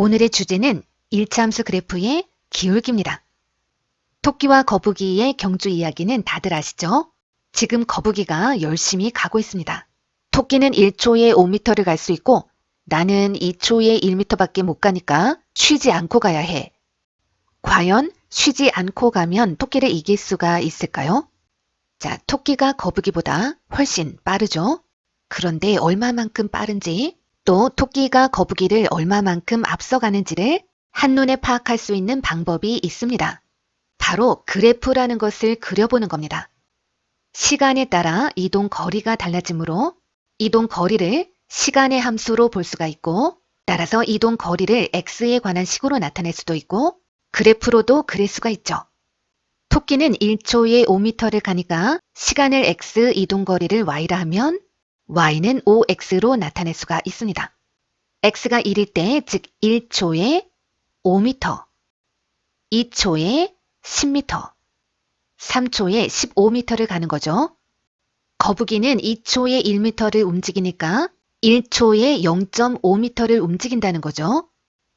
오늘의 주제는 일차함수 그래프의 기울기입니다. 토끼와 거북이의 경주 이야기는 다들 아시죠? 지금 거북이가 열심히 가고 있습니다. 토끼는 1초에 5m를 갈 수 있고 나는 2초에 1m밖에 못 가니까 쉬지 않고 가야 해. 과연 쉬지 않고 가면 토끼를 이길 수가 있을까요? 자, 토끼가 거북이보다 훨씬 빠르죠? 그런데 얼마만큼 빠른지, 또 토끼가 거북이를 얼마만큼 앞서가는지를 한눈에 파악할 수 있는 방법이 있습니다. 바로 그래프라는 것을 그려보는 겁니다. 시간에 따라 이동 거리가 달라지므로 이동 거리를 시간의 함수로 볼 수가 있고, 따라서 이동 거리를 x에 관한 식으로 나타낼 수도 있고 그래프로도 그릴 수가 있죠. 토끼는 1초에 5m를 가니까 시간을 x, 이동 거리를 y라 하면 y는 5x로 나타낼 수가 있습니다. x가 1일 때, 즉 1초에 5m, 2초에 10m, 3초에 15m를 가는 거죠. 거북이는 2초에 1m를 움직이니까 1초에 0.5m를 움직인다는 거죠.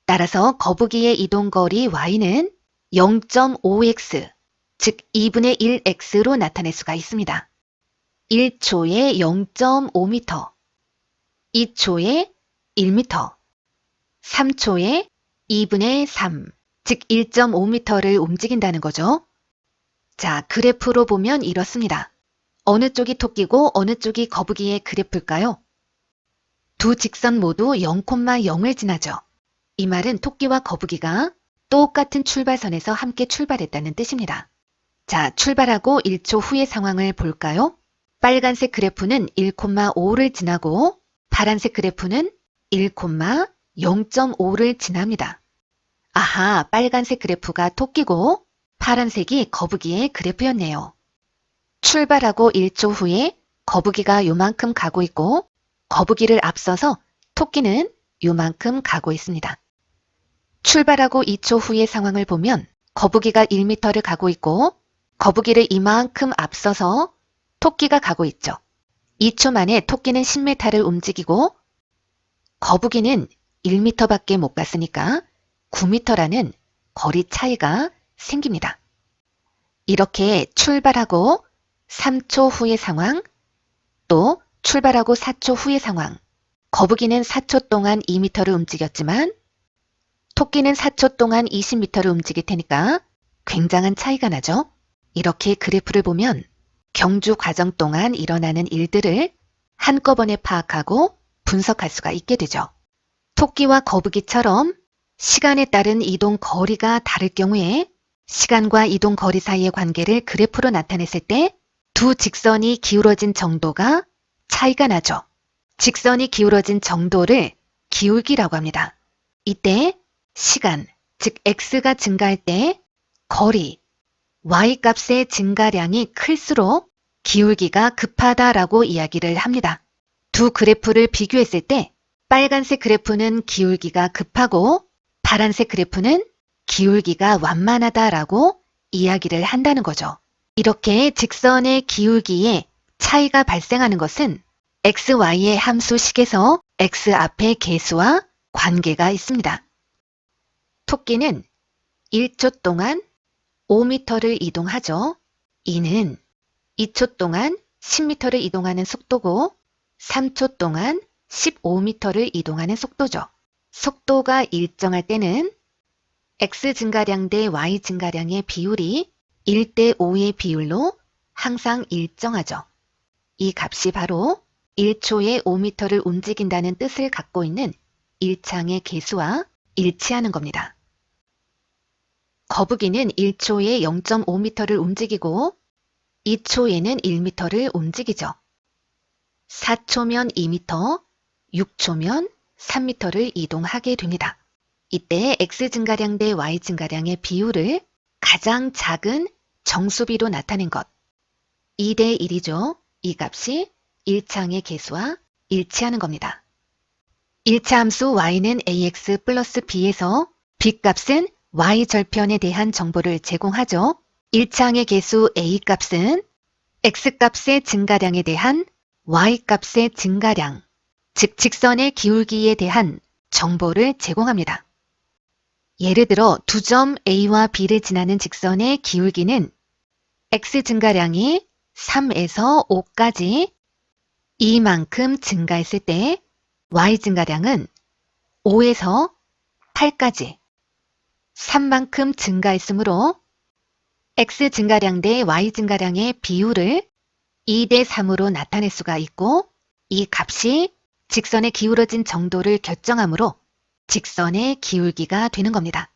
따라서 거북이의 이동거리 y는 0.5x, 즉 2분의 1x로 나타낼 수가 있습니다. 1초에 0.5m, 2초에 1m, 3초에 2분의 3, 즉 1.5m를 움직인다는 거죠. 자, 그래프로 보면 이렇습니다. 어느 쪽이 토끼고 어느 쪽이 거북이의 그래프일까요? 두 직선 모두 0,0을 지나죠. 이 말은 토끼와 거북이가 똑같은 출발선에서 함께 출발했다는 뜻입니다. 자, 출발하고 1초 후의 상황을 볼까요? 빨간색 그래프는 1,5를 지나고 파란색 그래프는 1,0.5를 지납니다. 아하, 빨간색 그래프가 토끼고 파란색이 거북이의 그래프였네요. 출발하고 1초 후에 거북이가 요만큼 가고 있고 거북이를 앞서서 토끼는 요만큼 가고 있습니다. 출발하고 2초 후의 상황을 보면 거북이가 1m를 가고 있고 거북이를 이만큼 앞서서 토끼가 가고 있죠. 2초 만에 토끼는 10m를 움직이고 거북이는 1m밖에 못 갔으니까 9m라는 거리 차이가 생깁니다. 이렇게 출발하고 3초 후의 상황, 또 출발하고 4초 후의 상황, 거북이는 4초 동안 2m를 움직였지만 토끼는 4초 동안 20m를 움직일 테니까 굉장한 차이가 나죠. 이렇게 그래프를 보면 경주 과정 동안 일어나는 일들을 한꺼번에 파악하고 분석할 수가 있게 되죠. 토끼와 거북이처럼 시간에 따른 이동 거리가 다를 경우에 시간과 이동 거리 사이의 관계를 그래프로 나타냈을 때 두 직선이 기울어진 정도가 차이가 나죠. 직선이 기울어진 정도를 기울기라고 합니다. 이때 시간, 즉 x가 증가할 때 거리, y값의 증가량이 클수록 기울기가 급하다라고 이야기를 합니다. 두 그래프를 비교했을 때 빨간색 그래프는 기울기가 급하고 파란색 그래프는 기울기가 완만하다라고 이야기를 한다는 거죠. 이렇게 직선의 기울기에 차이가 발생하는 것은 x, y의 함수식에서 x 앞의 개수와 관계가 있습니다. 토끼는 1초 동안 5m를 이동하죠. 이는 2초 동안 10m를 이동하는 속도고 3초 동안 15m를 이동하는 속도죠. 속도가 일정할 때는 x 증가량 대 y 증가량의 비율이 1대 5의 비율로 항상 일정하죠. 이 값이 바로 1초에 5m를 움직인다는 뜻을 갖고 있는 일창의 개수와 일치하는 겁니다. 거북이는 1초에 0.5m를 움직이고 2초에는 1m를 움직이죠. 4초면 2m, 6초면 3m를 이동하게 됩니다. 이때 x 증가량 대 y 증가량의 비율을 가장 작은 정수비로 나타낸 것, 2대 1이죠. 이 값이 1창의 개수와 일치하는 겁니다. 1차 함수 y는 ax 플러스 b에서 b값은 y절편에 대한 정보를 제공하죠. 1창의 개수 a값은 x값의 증가량에 대한 y값의 증가량, 즉 직선의 기울기에 대한 정보를 제공합니다. 예를 들어 두 점 A와 B를 지나는 직선의 기울기는 x 증가량이 3에서 5까지 이만큼 증가했을 때 y 증가량은 5에서 8까지 3만큼 증가했으므로 x 증가량 대 y 증가량의 비율을 2대 3으로 나타낼 수가 있고 이 값이 직선의 기울어진 정도를 결정하므로 직선의 기울기가 되는 겁니다.